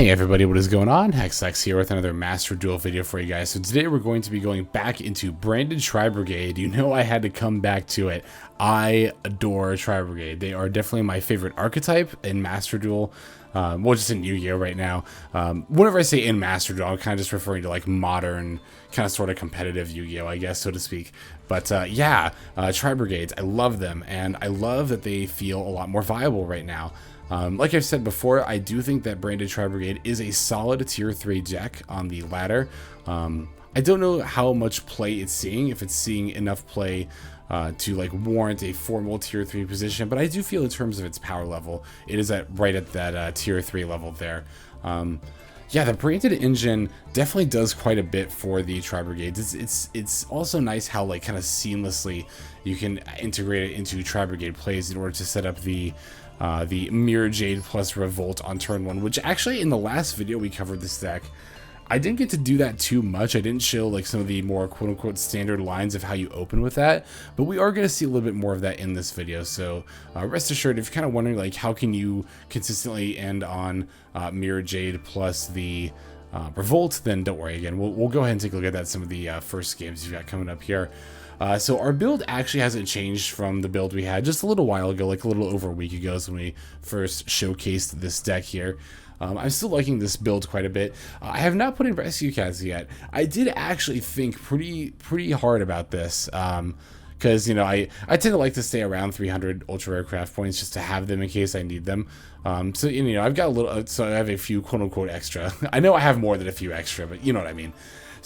Hey everybody, what is going on? Maxx here with another Master Duel video for you guys. So today we're going to be going back into branded Tri-Brigade. You know I had to come back to it. I adore Tri-Brigade. They are definitely my favorite archetype in Master Duel. Well, just in Yu-Gi-Oh right now. Whenever I say in Master Duel, I'm kind of just referring to like modern, kind of sort of competitive Yu-Gi-Oh, I guess, so to speak. But yeah, Tri-Brigades, I love them, and I love that they feel a lot more viable right now. Like I've said before, I do think that branded Tri-Brigade is a solid tier 3 deck on the ladder. I don't know how much play it's seeing, if it's seeing enough play to like warrant a formal tier 3 position, but I do feel in terms of its power level, it is right at that tier 3 level there. Yeah, the branded engine definitely does quite a bit for the Tri-Brigades. It's also nice how like kind of seamlessly you can integrate it into Tri-Brigade plays in order to set up the Mirrorjade plus Revolt on turn 1, which actually in the last video we covered this deck, I didn't get to do that too much. I didn't show like some of the more quote-unquote standard lines of how you open with that, but we are going to see a little bit more of that in this video. So rest assured, if you're kind of wondering like how can you consistently end on Mirrorjade plus the Revolt, then don't worry. Again, we'll go ahead and take a look at that, some of the first games you've got coming up here. So our build actually hasn't changed from the build we had just a little while ago, like a little over a week ago is when we first showcased this deck here. I'm still liking this build quite a bit. I have not put in Rescue Cats yet. I did actually think pretty hard about this, because you know I tend to like to stay around 300 ultra rare craft points just to have them in case I need them. So you know I've got a little, so I have a few quote unquote extra. I know I have more than a few extra, but you know what I mean.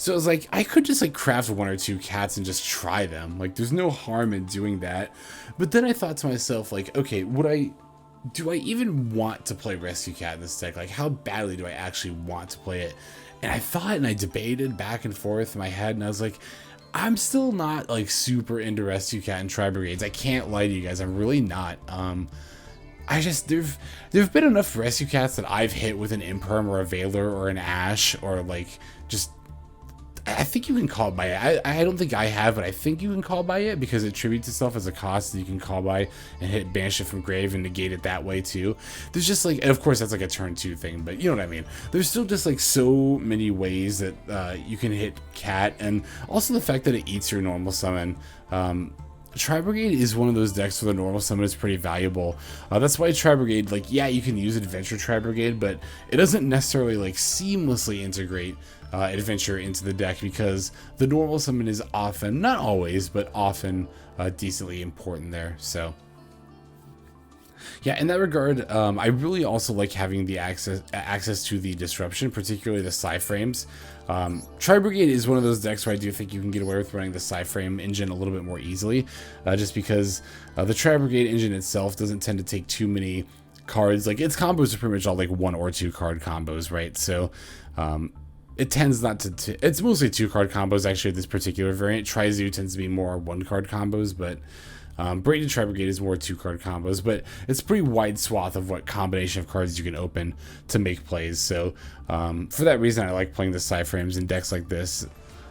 So it was like, I could just like craft 1 or 2 cats and just try them. Like there's no harm in doing that. But then I thought to myself like, okay, do I even want to play Rescue Cat in this deck? Like how badly do I actually want to play it? And I thought and I debated back and forth in my head and I was like, I'm still not like super into Rescue Cat and Tri-Brigades. I can't lie to you guys, I'm really not. I just, there've been enough Rescue Cats that I've hit with an Imperm or a Veiler or an Ash or like just, I think you can call by it. I don't think I have, but I think you can call by it because it tributes itself as a cost that you can call by and hit banish it from grave and negate it that way too. There's just like, and of course that's like a turn 2 thing, but you know what I mean. There's still just like so many ways that you can hit Cat, and also the fact that it eats your normal summon. Tri-Brigade is one of those decks where the normal summon is pretty valuable. That's why Tri-Brigade, like, yeah, you can use Adventure Tri-Brigade, but it doesn't necessarily like seamlessly integrate Adventure into the deck because the normal summon is often, not always, but often decently important there. So yeah, in that regard, I really also like having the access to the disruption, particularly the PSY-Frames. Tri-Brigade is one of those decks where I do think you can get away with running the PSY-Frame engine a little bit more easily, just because the Tri-Brigade engine itself doesn't tend to take too many cards. Like its combos are pretty much all like 1 or 2 card combos, right? So it tends not to, it's mostly 2 card combos actually, this particular variant. Tri-Zoo tends to be more 1 card combos, but branded Tri-Brigade is more 2 card combos, but it's a pretty wide swath of what combination of cards you can open to make plays. So for that reason, I like playing the PSY-Frames in decks like this,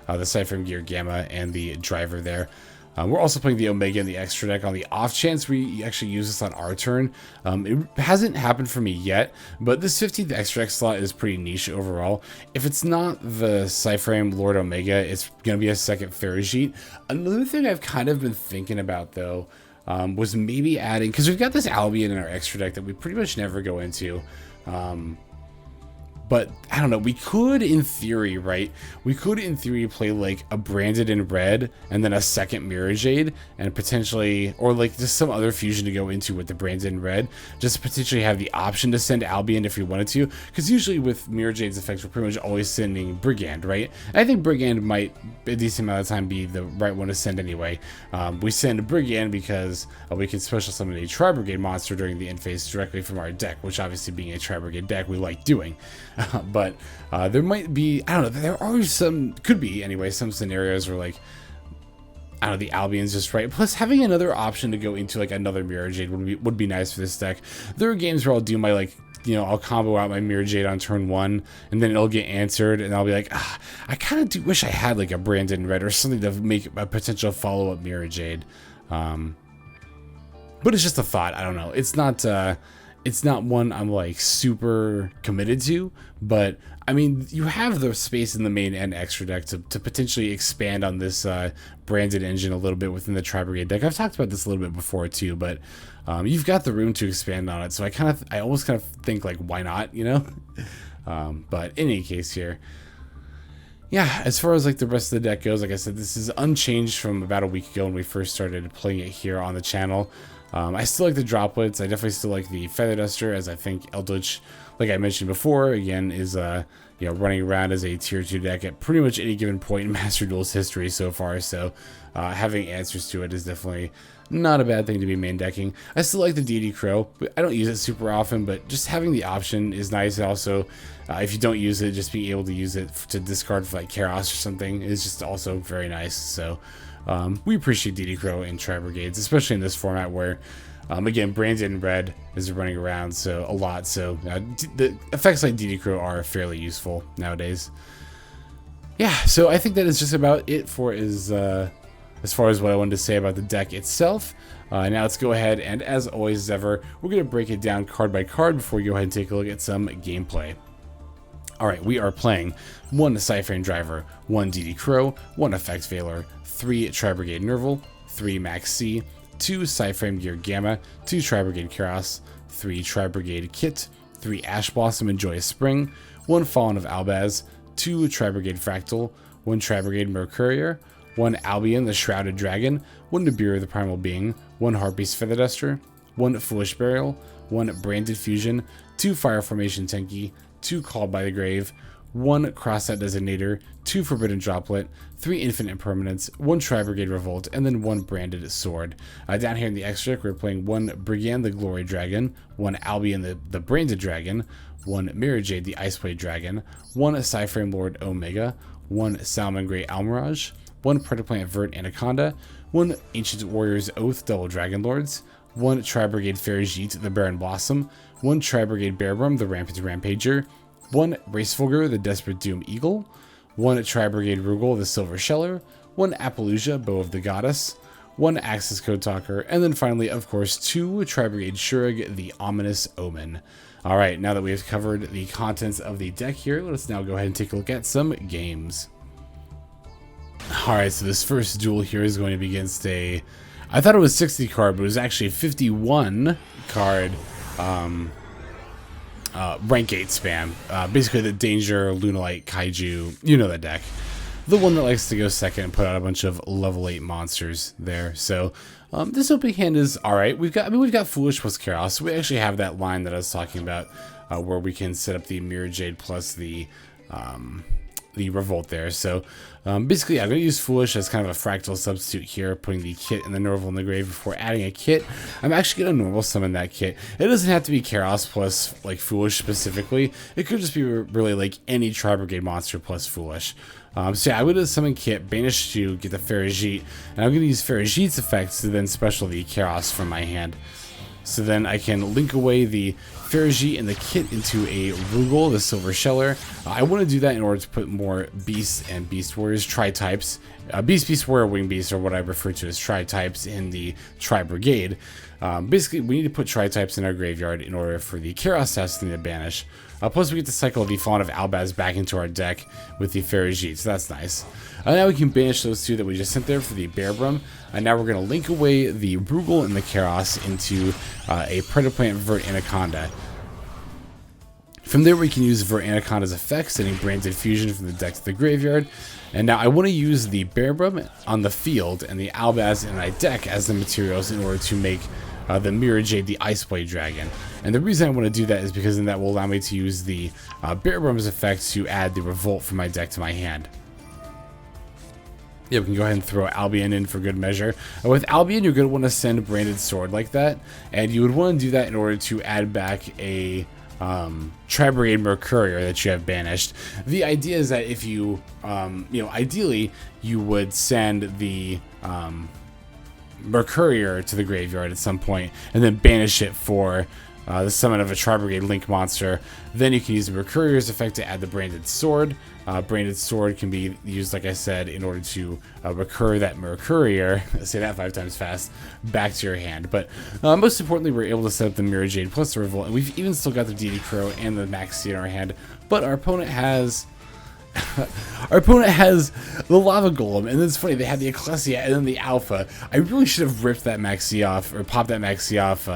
the PSY-Frame Gear Gamma and the Driver there. We're also playing the Omega and the Extra deck on the off chance we actually use this on our turn. It hasn't happened for me yet, but this 15th Extra deck slot is pretty niche overall. If it's not the PSY-Frame Lord Omega, it's going to be a second Ferrijit. Another thing I've kind of been thinking about though, was maybe adding, because we've got this Albion in our Extra deck that we pretty much never go into. But I don't know, we could in theory, right? We could in theory play like a branded in red and then a second Mirrorjade and potentially, or like just some other fusion to go into with the branded in red, just potentially have the option to send Albion if we wanted to. Because usually with Mirrorjade's effects, we're pretty much always sending Brigand, right? And I think Brigand might, a decent amount of time, be the right one to send anyway. We send Brigand because we can special summon a Tri-Brigade monster during the end phase directly from our deck, which obviously being a Tri-Brigade deck, we like doing. But there might be, I don't know, there are some, could be anyway, some scenarios where like, I don't know, the Albion's just right. Plus having another option to go into like another Mirrorjade would be nice for this deck. There are games where I'll do my like, you know, I'll combo out my Mirrorjade on turn 1 and then it'll get answered and I'll be like, I kind of do wish I had like a branded in red or something to make a potential follow-up Mirrorjade. But it's just a thought. I don't know. It's not it's not one I'm like super committed to, but I mean, you have the space in the main and extra deck to potentially expand on this branded engine a little bit within the Tri-Brigade deck. I've talked about this a little bit before too, but you've got the room to expand on it. So I almost kind of think like, why not, you know? But in any case here, yeah, as far as like the rest of the deck goes, like I said, this is unchanged from about a week ago when we first started playing it here on the channel. I still like the droplets. I definitely still like the Feather Duster, as I think Eldritch, like I mentioned before, again, is you know, running around as a tier 2 deck at pretty much any given point in Master Duel's history so far. So having answers to it is definitely not a bad thing to be main decking. I still like the Deity Crow. I don't use it super often, but just having the option is nice. And also, if you don't use it, just being able to use it to discard for like Kerass or something is just also very nice. So we appreciate Deity Crow in Tri-Brigades, especially in this format where, again, Branded in red is running around so a lot. So the effects like Deity Crow are fairly useful nowadays. Yeah, so I think that is just about it for as far as what I wanted to say about the deck itself. Now let's go ahead and, as always as ever, we're going to break it down card by card before we go ahead and take a look at some gameplay. Alright, we are playing 1 PSY-Frame Driver, 1 Deity Crow, 1 Effect Veiler, 3 Tri-Brigade Nervall, 3 Maxx, 2 PSY-Frame Gear Gamma, 2 Tri-Brigade Kerass, 3 Tri-Brigade Kitt, 3 Ash Blossom and Joyous Spring, 1 Fallen of Albaz, 2 Tri-Brigade Fraktall, 1 Tri-Brigade Mercourier, 1 Albion the Shrouded Dragon, 1 Nibiru the Primal Being, 1 Harpie's Feather Duster, 1 Foolish Burial, 1 Branded Fusion, 2 Fire Formation Tenki, 2 Called by the Grave, 1 Crossout Designator, 2 Forbidden Droplet, 3 Infinite Impermanence, 1 Tri-Brigade Revolt, and then 1 Branded Sword. Down here in the extra deck, we're playing 1 Brigand the Glory Dragon, 1 Albion the Branded Dragon, 1 Mirrorjade the Iceblade Dragon, 1 PSY-Frame Lord Omega, 1 Salamangreat Almiraj, 1 Predaplant Verte Anaconda, 1 Ancient Warrior's Oath Double Dragon Lords, 1 Tri-Brigade Ferrijit the Barren Blossom, 1 Tri-Brigade Bearbrumm the Rampant Rampager, 1 Racefulgur the Desperate Doom Eagle, 1 Tri-Brigade Rugal the Silver Sheller, 1 Appaloosa Bow of the Goddess, 1 Axis Code Talker, and then finally, of course, 2 Tri-Brigade Shurug the Ominous Omen. Alright, now that we have covered the contents of the deck here, let's now go ahead and take a look at some games. Alright, so this first duel here is going to be against a, I thought it was 60 card, but it was actually a 51 card rank 8 spam. Basically the Danger, Lunalite, Kaiju, you know that deck. The one that likes to go second and put out a bunch of level 8 monsters there. So this opening hand is alright. We've got Foolish plus Kerass. So we actually have that line that I was talking about where we can set up the Mirrorjade plus the Revolt there. So basically, yeah, I'm going to use Foolish as kind of a fractal substitute here, putting the Kitt and the Nervall in the grave before adding a Kitt. I'm actually going to normal summon that Kitt. It doesn't have to be Kerass plus like Foolish specifically. It could just be really like any Tri-Brigade monster plus Foolish. So yeah, I'm going to summon Kitt, banish to get the Ferrijit, and I'm going to use Ferrijit's effects to then special the Kerass from my hand. So then I can link away the Ferrijit and the Kitt into a Rugal, the Silver Sheller. I want to do that in order to put more Beasts and Beast Warriors, Tri-types, Beast Warrior, Wing Beast, or what I refer to as Tri-types in the Tri-Brigade. Basically, we need to put Tri-types in our graveyard in order for the Kerass to have something to banish. Plus, we get to cycle the Fallen of Albaz back into our deck with the Ferrijit, so that's nice. Now we can banish those two that we just sent there for the Bearbrumm. And now we're going to link away the Rugal and the Kerass into a Predaplant Verte Anaconda. From there, we can use Verte Anaconda's effects, sending Branded Fusion from the deck to the graveyard. And now I want to use the Bearbrumm on the field and the Albaz in my deck as the materials in order to make the Mirrorjade the Iceblade Dragon. And the reason I want to do that is because then that will allow me to use the Bearbrumm's effect to add the Revolt from my deck to my hand. Yeah, we can go ahead and throw Albion in for good measure. With Albion, you're going to want to send Branded Sword like that. And you would want to do that in order to add back a Tri-Brigade Mercourier that you have banished. The idea is that if you, ideally, you would send the Mercourier to the graveyard at some point and then banish it for the summon of a Tri-Brigade Link monster. Then you can use the Mercourier's effect to add the Branded Sword. Branded Sword can be used, like I said, in order to recur that Mercourier, say that 5 times fast, back to your hand. But most importantly, we're able to set up the Mirrorjade plus the Revolt, and we've even still got the DD Crow and the Maxx in our hand. But our opponent has... our opponent has the Lava Golem, and it's funny, they had the Ecclesia and then the Alpha. I really should have ripped that Maxx off, or popped that Maxx off,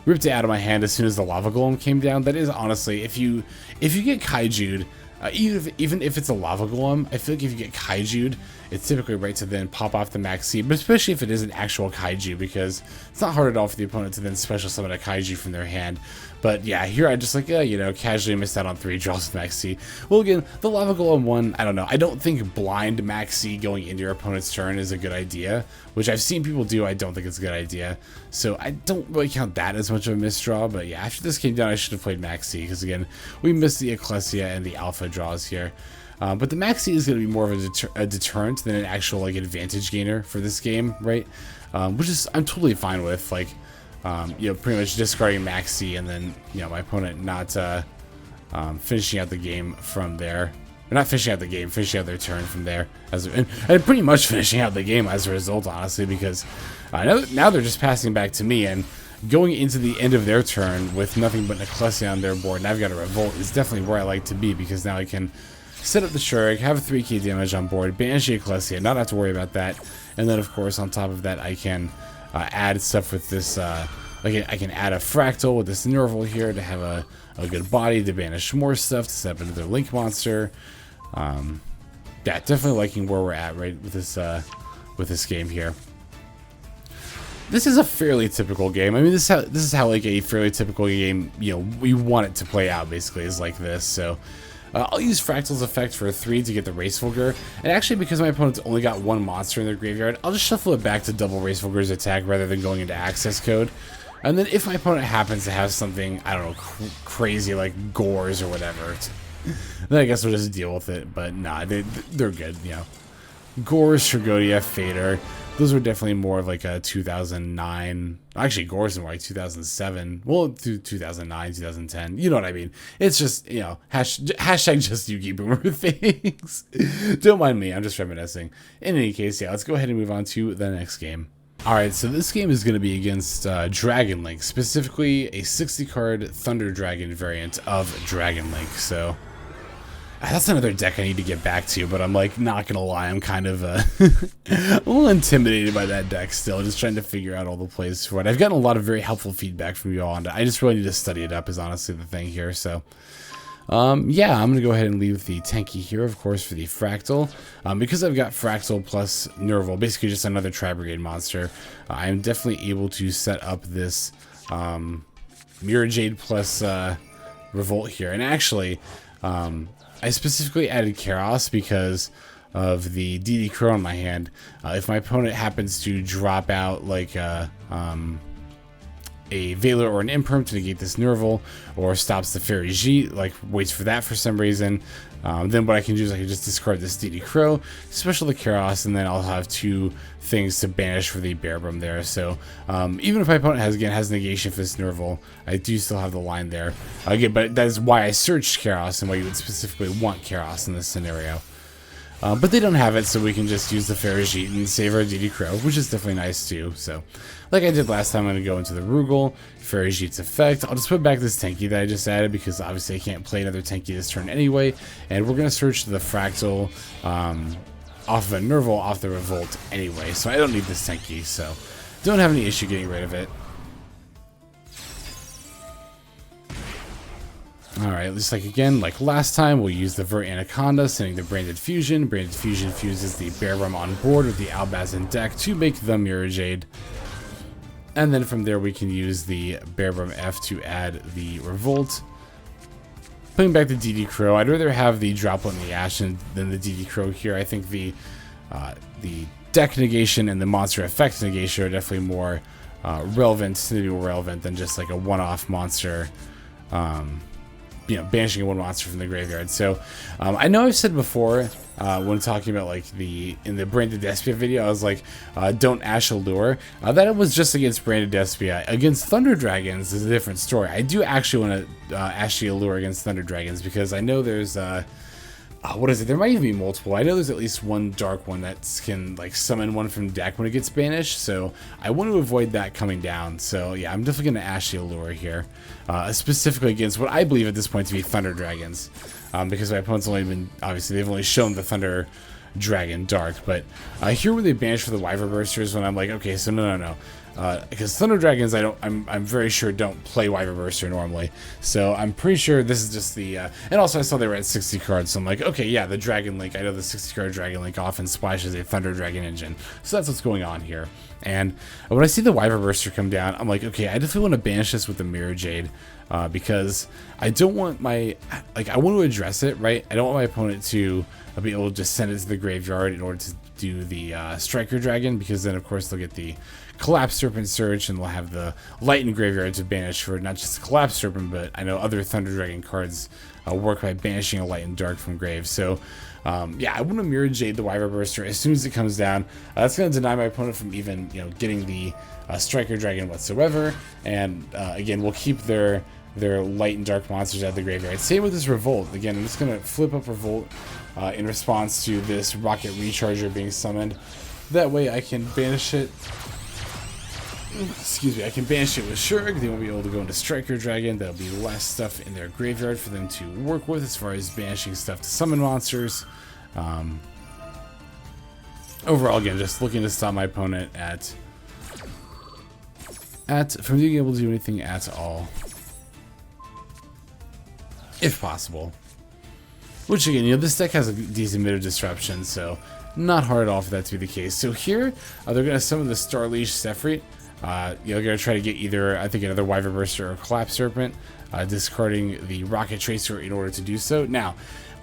ripped it out of my hand as soon as the Lava Golem came down. That is honestly, if you get Kaiju'd, even if it's a Lava Golem, I feel like if you get Kaiju'd, it's typically right to then pop off the Maxx, but especially if it is an actual Kaiju, because it's not hard at all for the opponent to then special summon a Kaiju from their hand. But yeah, here I just like, you know, casually missed out on 3 draws with Maxx. Well, again, the Lava Golem one, I don't know. I don't think blind Maxx going into your opponent's turn is a good idea, which I've seen people do. I don't think it's a good idea. So I don't really count that as much of a misdraw. But yeah, after this came down, I should have played Maxx, because again, we missed the Ecclesia and the Alpha draws here. But the Maxx is going to be more of a deterrent than an actual like advantage gainer for this game, right? Which is I'm totally fine with, like, you know, pretty much discarding Maxx and then, you know, my opponent not finishing out the game from there. Or not finishing out the game, finishing out their turn from there, and pretty much finishing out the game as a result, honestly, because now they're just passing back to me, and going into the end of their turn with nothing but an Ecclesia on their board, and I've got a Revolt, is definitely where I like to be, because now I can set up the Shrouded, have 3k damage on board, banish the Ecclesia, not have to worry about that, and then of course on top of that I can add stuff with this, like I can add a Fraktall with this Nervall here to have a good body to banish more stuff, to set up another Link monster. Yeah, definitely liking where we're at right with this game here. This is a fairly typical game. I mean, this is how like a fairly typical game, you know, we want it to play out, basically, is like this. So I'll use Fraktall's effect for 3 to get the Racefulgur, and actually because my opponent's only got 1 monster in their graveyard, I'll just shuffle it back to double Racefulgur's attack rather than going into access code. And then if my opponent happens to have something, I don't know, crazy like Gores or whatever, then I guess we'll just deal with it. But nah, they're good, you know. Gores, Tragodia, Fader, those were definitely more of like a 2009. Actually, Gores were like 2007. Well, through 2009, 2010. You know what I mean? It's just, you know, hashtag just Yugi Boomer things. Don't mind me. I'm just reminiscing. In any case, yeah, let's go ahead and move on to the next game. Alright, so this game is going to be against Dragon Link, specifically a 60-card Thunder Dragon variant of Dragon Link. So that's another deck I need to get back to, but I'm like, not gonna lie, I'm kind of a little intimidated by that deck still, just trying to figure out all the plays for it. I've gotten a lot of very helpful feedback from you all, and I just really need to study it up, is honestly the thing here. So yeah, I'm gonna go ahead and leave the Tenki here, of course, for the Fraktall. Because I've got Fraktall plus Nervall, basically just another Tri-Brigade monster, I'm definitely able to set up this Mirrorjade plus Revolt here. And actually, I specifically added Kerass because of the DD Crow in my hand. If my opponent happens to drop out like a Valor or an Imperm to negate this Nervall, or stops the Ferrijit, like waits for that for some reason, then what I can do is I can just discard this DD Crow, special the Kerass, and then I'll have 2 things to banish for the Bearbrumm there. So even if my opponent has negation for this Nervall, I do still have the line there. Again, but that is why I searched Kerass and why you would specifically want Kerass in this scenario. But they don't have it, so we can just use the Ferrijit and save our DD Crow, which is definitely nice too. So, like I did last time, I'm going to go into the Rugal, Ferrijit's effect. I'll just put back this Tenki that I just added, because obviously I can't play another Tenki this turn anyway. And we're going to search the Fraktall off of a Nervall off the Revolt anyway, so I don't need this Tenki, so don't have any issue getting rid of it. Alright, just like again, like last time, we'll use the Verte Anaconda, sending the Branded Fusion. Branded Fusion fuses the Bearbrumm on board with the Albaz in deck to make the Mirrorjade. And then from there we can use the Bearbrumm F to add the Revolt. Putting back the DD Crow, I'd rather have the Droplet in the Ash than the DD Crow here. I think the deck negation and the monster effect negation are definitely more relevant than just like a one-off monster banishing one monster from the graveyard. So I know I've said before when talking about like in the Branded Despia video, I was like, don't Ash Allure. That it was just against Branded Despia. Against Thunder Dragons is a different story. I do actually want to Ash the Allure against Thunder Dragons because I know there's what is it? There might even be multiple. I know there's at least one dark one that can like summon one from deck when it gets banished. So I want to avoid that coming down. So yeah, I'm definitely going to Ash the Allure here, specifically against what I believe at this point to be Thunder Dragons, because my opponent's only been they've only shown the Thunder Dragon Dark. But here where they banish for the Wyver Bursters, when I'm like, okay, so no. Because Thunder Dragons, I'm very sure don't play Wyver Burster normally, so I'm pretty sure this is just the. And also, I saw they were at 60 cards, so I'm like, okay, yeah, the Dragon Link. I know the 60 card Dragon Link often splashes a Thunder Dragon engine, so that's what's going on here. And when I see the Wyver Burster come down, I'm like, okay, I definitely want to banish this with the Mirrorjade, because I don't want I want to address it, right? I don't want my opponent to be able to just send it to the graveyard in order to do the Striker Dragon, because then of course they'll get the Collapse Serpent Search and they'll have the Lighten Graveyard to banish for not just the Collapse Serpent, but I know other Thunder Dragon cards work by banishing a Light and Dark from grave. So yeah, I want to Mirrorjade the Wyver Burster as soon as it comes down. That's going to deny my opponent from even getting the Striker Dragon whatsoever, and again, we'll keep their light and dark monsters out of the graveyard. Same with this Revolt. Again, I'm just going to flip up Revolt in response to this Rocket Recharger being summoned. That way I can banish it. Excuse me, I can banish it with Shurg. They won't be able to go into Striker Dragon. There'll be less stuff in their graveyard for them to work with as far as banishing stuff to summon monsters. Overall, again, just looking to stop my opponent from being able to do anything at all, if possible. Which again, this deck has a decent bit of disruption, so not hard at all for that to be the case. So here, they're going to summon the Starleash Sephrite. You're going to try to get either, I think, another Wyver Burster or Collapse Serpent, discarding the Rocket Tracer in order to do so. Now,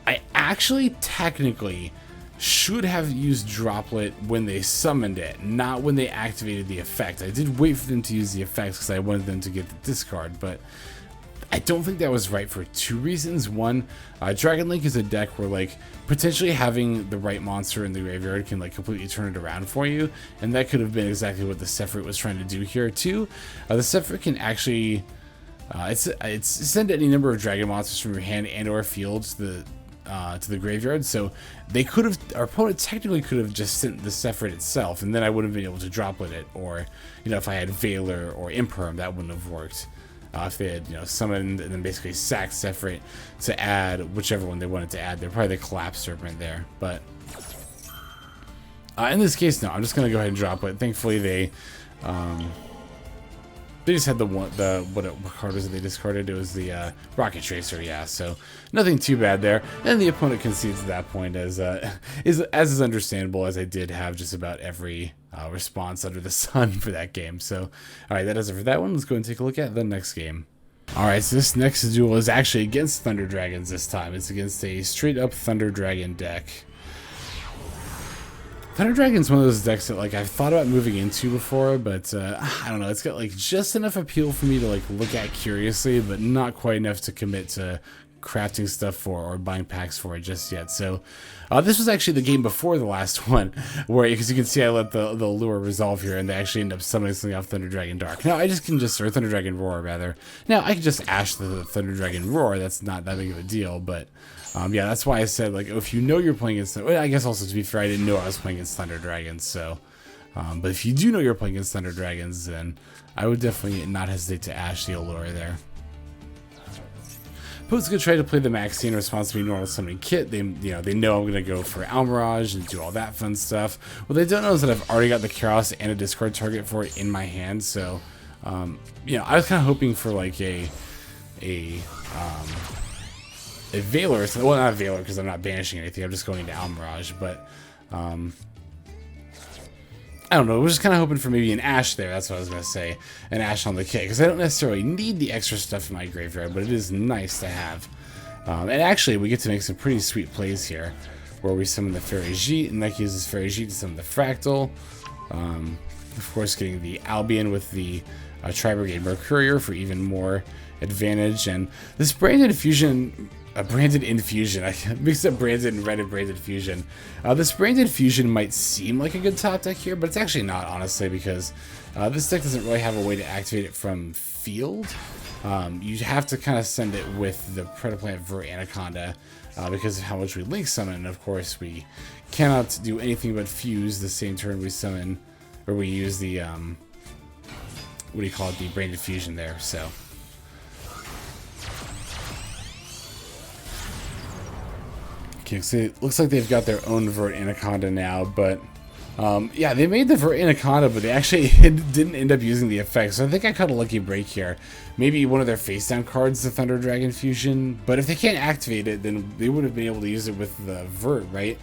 I actually technically should have used Droplet when they summoned it, not when they activated the effect. I did wait for them to use the effect because I wanted them to get the discard, but I don't think that was right for two reasons. One, Dragon Link is a deck where potentially having the right monster in the graveyard can completely turn it around for you, and that could have been exactly what the Sephrite was trying to do here. Two, the Sephrite can actually it's send any number of dragon monsters from your hand and or field to the graveyard. So our opponent technically could have just sent the Sephrite itself, and then I wouldn't have been able to Droplet it, or if I had Veiler or Imperm, that wouldn't have worked. If they had, summoned and then basically sacked Sephrite to add whichever one they wanted to add, they're probably the Collapse Serpent there. But in this case, no, I'm just gonna go ahead and drop it. Thankfully, they just had what card was it they discarded? It was the Rocket Tracer, yeah. So nothing too bad there, and the opponent concedes at that point, as is understandable, as I did have just about every response under the sun for that game. So, all right, that does it for that one. Let's go and take a look at the next game. All right, so this next duel is actually against Thunder Dragons this time. It's against a straight up Thunder Dragon deck. Thunder Dragon's one of those decks that I've thought about moving into before, but I don't know. It's got just enough appeal for me to look at curiously, but not quite enough to commit to crafting stuff for or buying packs for it just yet. So this was actually the game before the last one, where, because you can see I let the lure resolve here, and they actually end up summoning something off Thunder Dragon Dark. Now I just can or Thunder Dragon Roar rather. Now I can just Ash the Thunder Dragon Roar. That's not that big of a deal, but yeah, that's why I said if you're playing against, I guess also to be fair, I didn't know I was playing against Thunder Dragons. So, but if you do know you're playing against Thunder Dragons, then I would definitely not hesitate to Ash the Allure there. Opponent's gonna try to play the Maxx in response to me normal summoning Kitt. They know I'm gonna go for Almiraj and do all that fun stuff. What they don't know is that I've already got the Kerass and a discard target for it in my hand. So, I was kind of hoping for a Veiler. Well, not a Veiler because I'm not banishing anything. I'm just going into Almiraj, but I don't know. We're just kind of hoping for maybe an Ash there. That's what I was going to say. An Ash on the Kitt, because I don't necessarily need the extra stuff in my graveyard, but it is nice to have. And actually, we get to make some pretty sweet plays here, where we summon the Ferrijit, and that uses Ferrijit to summon the Fraktall. Of course, getting the Albion with the Tri-Brigade Mercourier for even more advantage. And this branded infusion, branded infusion, I mixed up branded and red and branded fusion. This branded fusion might seem like a good top deck here, but it's actually not, honestly, because this deck doesn't really have a way to activate it from field. You have to kind of send it with the Predaplant Verte Anaconda because of how much we link summon, and of course we cannot do anything but fuse the same turn we summon, or we use the what do you call it, the branded fusion there. So okay, so it looks like they've got their own Verte Anaconda now, but yeah, they made the Verte Anaconda, but they actually didn't end up using the effect, so I think I caught a lucky break here. Maybe one of their face down cards, the Thunder Dragon Fusion, but if they can't activate it, then they would have been able to use it with the Verte, right?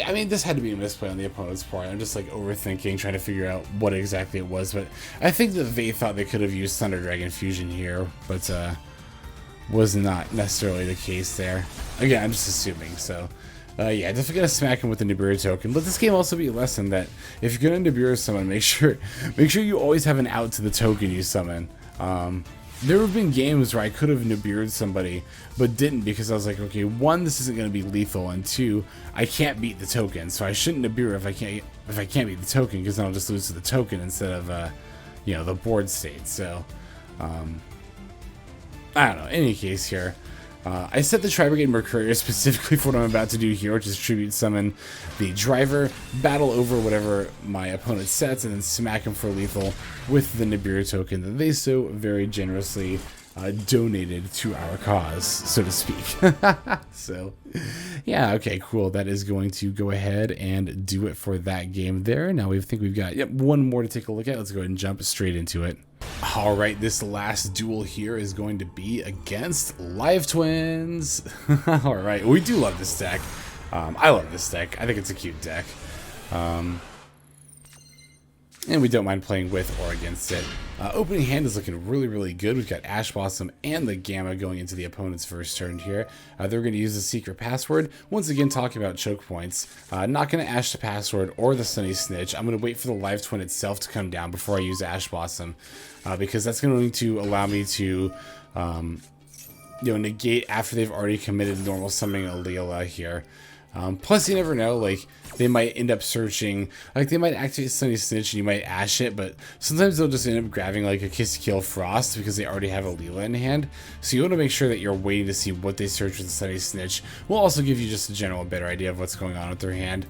I mean, this had to be a misplay on the opponent's part. I'm just like overthinking, trying to figure out what exactly it was, but I think that they thought they could have used Thunder Dragon Fusion here, but was not necessarily the case there. Again, I'm just assuming, so yeah, definitely gonna smack him with the Nibiru token. Let this game also be a lesson that if you're gonna Nibiru summon, make sure you always have an out to the token you summon. There have been games where I could have Nibiru'd somebody, but didn't, because I was like, okay, one, this isn't gonna be lethal, and two, I can't beat the token, so I shouldn't Nibiru if I can't beat the token, because then I'll just lose to the token instead of you know, the board state. So I don't know. In any case here, I set the Tri-Brigade Mercourier specifically for what I'm about to do here, which is tribute summon the driver, battle over whatever my opponent sets, and then smack him for lethal with the Nibiru token that they so very generously donated to our cause, so to speak. So, yeah, okay, cool. That is going to go ahead and do it for that game there. Now we think we've got one more to take a look at. Let's go ahead and jump straight into it. Alright, this last duel here is going to be against Live Twins. Alright, we do love this deck. I love this deck. I think it's a cute deck. And we don't mind playing with or against it. Opening hand is looking really, really good. We've got Ash Blossom and the Gamma going into the opponent's first turn here. They're going to use the secret password. Once again, talking about choke points. Not going to Ash the password or the Sunny Snitch. I'm going to wait for the Live Twin itself to come down before I use Ash Blossom. Because that's going to allow me to you know, negate after they've already committed normal summoning a Leela here. Plus, you never know, like, they might end up searching, like, they might activate Sunny Snitch and you might Ash it, but sometimes they'll just end up grabbing, like, a Kiss Kill Frost because they already have a Leela in hand. So you want to make sure that you're waiting to see what they search with the Sunny Snitch. Will also give you just a general better idea of what's going on with their hand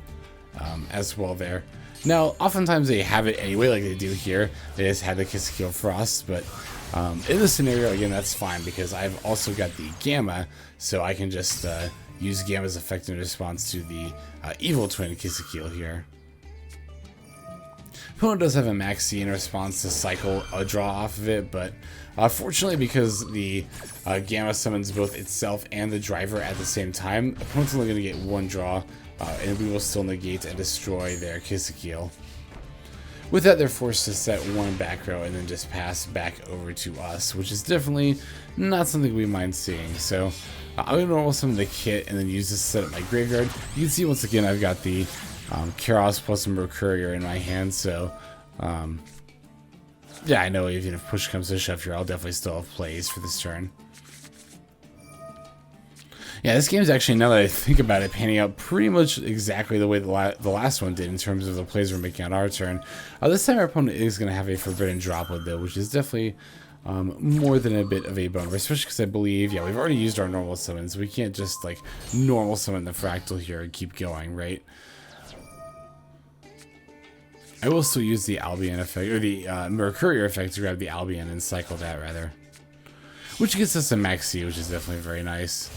as well there. Now, oftentimes they have it anyway, like they do here. They just had the Kiss Kill Frost, but in this scenario, again, that's fine because I've also got the Gamma, so I can just use Gamma's effect in response to the Evil Twin Kiss-a-Kill here. Opponent does have a Maxx in response to cycle a draw off of it, but fortunately, because the Gamma summons both itself and the driver at the same time, opponent's only going to get one draw, and we will still negate and destroy their Kiss-a-Kill. With that, they're forced to set one back row and then just pass back over to us, which is definitely not something we mind seeing. So I'm going to normal summon the Kitt and then use this to set up my graveyard. You can see once again I've got the Kerass plus a Mercourier in my hand, so yeah, I know even if push comes to shove here, I'll definitely still have plays for this turn. Yeah, this game is actually, now that I think about it, panning out pretty much exactly the way the last one did in terms of the plays we're making on our turn. This time our opponent is going to have a Forbidden Droplet though, which is definitely more than a bit of a bummer, especially because I believe, yeah, we've already used our normal summons. We can't just like normal summon the Fraktall here and keep going, right? I will still use the Albion effect, or the Mercourier effect to grab the Albion and cycle that rather. Which gets us a Maxx, which is definitely very nice.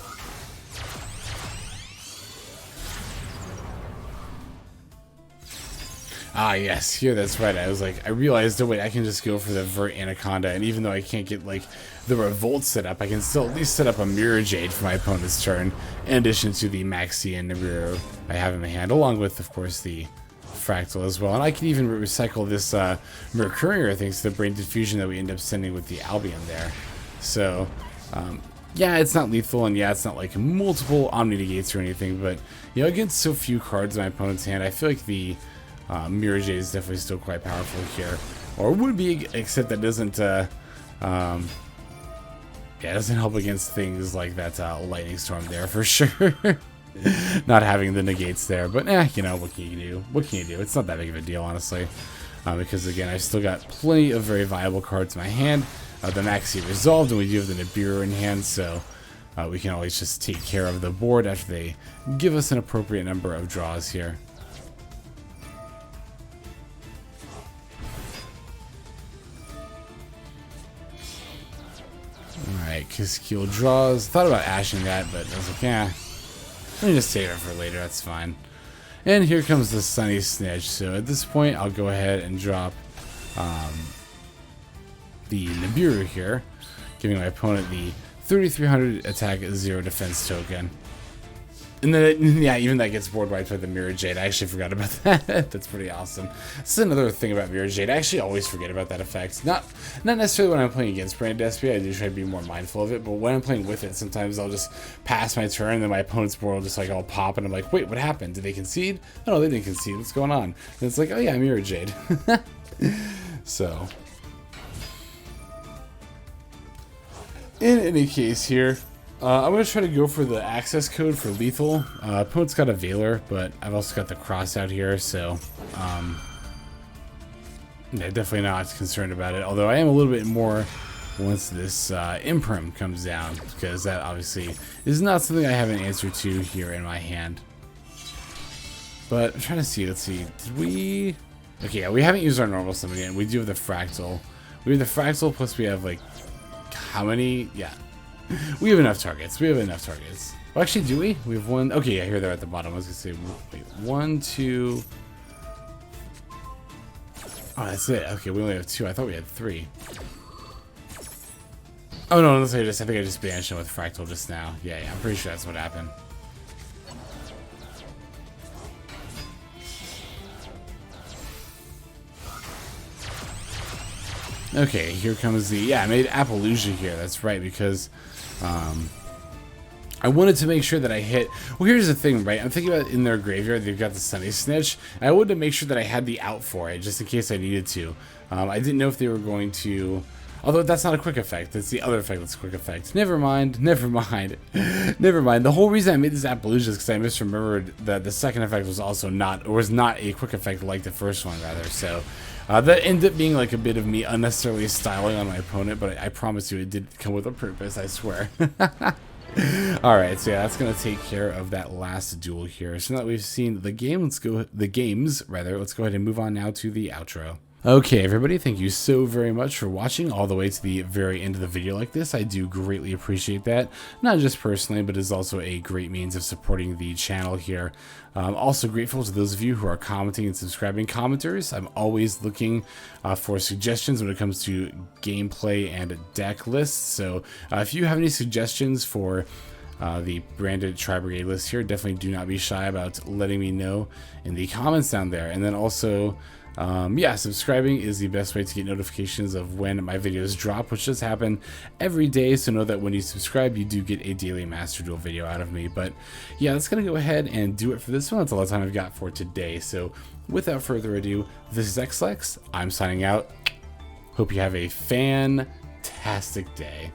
Ah, yes, here, that's right. I was like, I realized, oh wait, I can just go for the Verte Anaconda, and even though I can't get, like, the Revolt set up, I can still at least set up a Mirrorjade for my opponent's turn, in addition to the Maxx and Nibiru I have in my hand, along with, of course, the Fraktall as well. And I can even recycle this Mercourier, thanks to the Brain Diffusion that we end up sending with the Albion there. So, yeah, it's not lethal, and yeah, it's not, like, multiple Omni-Negates or anything, but, you know, against so few cards in my opponent's hand, I feel like the Mirrorjade is definitely still quite powerful here, or would be, except that doesn't Yeah, it doesn't help against things like that lightning storm there for sure. Not having the negates there, but you know, what can you do? What can you do? It's not that big of a deal, honestly. Because again, I still got plenty of very viable cards in my hand. The Maxx resolved, and we do have the Nibiru in hand, so we can always just take care of the board after they give us an appropriate number of draws here. Alright, Kiskeel draws. Thought about ashing that, but I was like, yeah, let me just save it for later, that's fine. And here comes the Sunny Snitch. So at this point, I'll go ahead and drop the Nibiru here, giving my opponent the 3300 attack, 0 defense token. And then, yeah, even that gets board wiped by the Mirrorjade. I actually forgot about that. That's pretty awesome. This is another thing about Mirrorjade. I actually always forget about that effect. Not necessarily when I'm playing against Branded SP. I do try to be more mindful of it. But when I'm playing with it, sometimes I'll just pass my turn, and then my opponent's board will just like all pop, and I'm like, wait, what happened? Did they concede? Oh, no, they didn't concede. What's going on? And it's like, oh yeah, Mirrorjade. So, in any case here, I'm going to try to go for the access code for lethal. Opponent's got a Veiler, but I've also got the Crossout here, so yeah, definitely not concerned about it. Although I am a little bit more once this Imperm comes down, because that obviously is not something I have an answer to here in my hand. But I'm trying to see, let's see, did we... Okay, yeah, we haven't used our normal summon yet. We do have the Fraktall. We have the Fraktall, plus we have like, how many? Yeah. We have enough targets. We have enough targets. Well, actually, do we? We have one. Okay, yeah, here they're at the bottom. I was going to say, wait, 1, 2. Oh, that's it. Okay, we only have 2. I thought we had 3. Oh, no, I think I just banished him with Fraktall just now. Yeah, I'm pretty sure that's what happened. Okay, here comes the... Yeah, I made Appaloosa here. That's right, because... I wanted to make sure that I hit... Well, here's the thing, right? I'm thinking about in their graveyard, they've got the Sunny Snitch. I wanted to make sure that I had the out for it, just in case I needed to. I didn't know if they were going to... Although that's not a quick effect. That's the other effect that's a quick effect. Never mind. Never mind. Never mind. The whole reason I made this Appaloosa is because I misremembered that the second effect was also not... Or was not a quick effect like the first one, rather. So... that ended up being like a bit of me unnecessarily styling on my opponent, but I promise you it did come with a purpose, I swear. Alright, so yeah, that's going to take care of that last duel here. So now that we've seen the game, let's go ahead and move on now to the outro. Okay, everybody, thank you so very much for watching all the way to the very end of the video like this. I do greatly appreciate that, not just personally, but is also a great means of supporting the channel here. I'm also grateful to those of you who are commenting and subscribing commenters. I'm always looking for suggestions when it comes to gameplay and deck lists, so if you have any suggestions for the branded Tri-Brigade list here, definitely do not be shy about letting me know in the comments down there. And then also... yeah, subscribing is the best way to get notifications of when my videos drop, which does happen every day, so know that when you subscribe, you do get a daily Master Duel video out of me. But yeah, that's going to go ahead and do it for this one. That's all the time I've got for today. So without further ado, this is XLex. I'm signing out. Hope you have a fantastic day.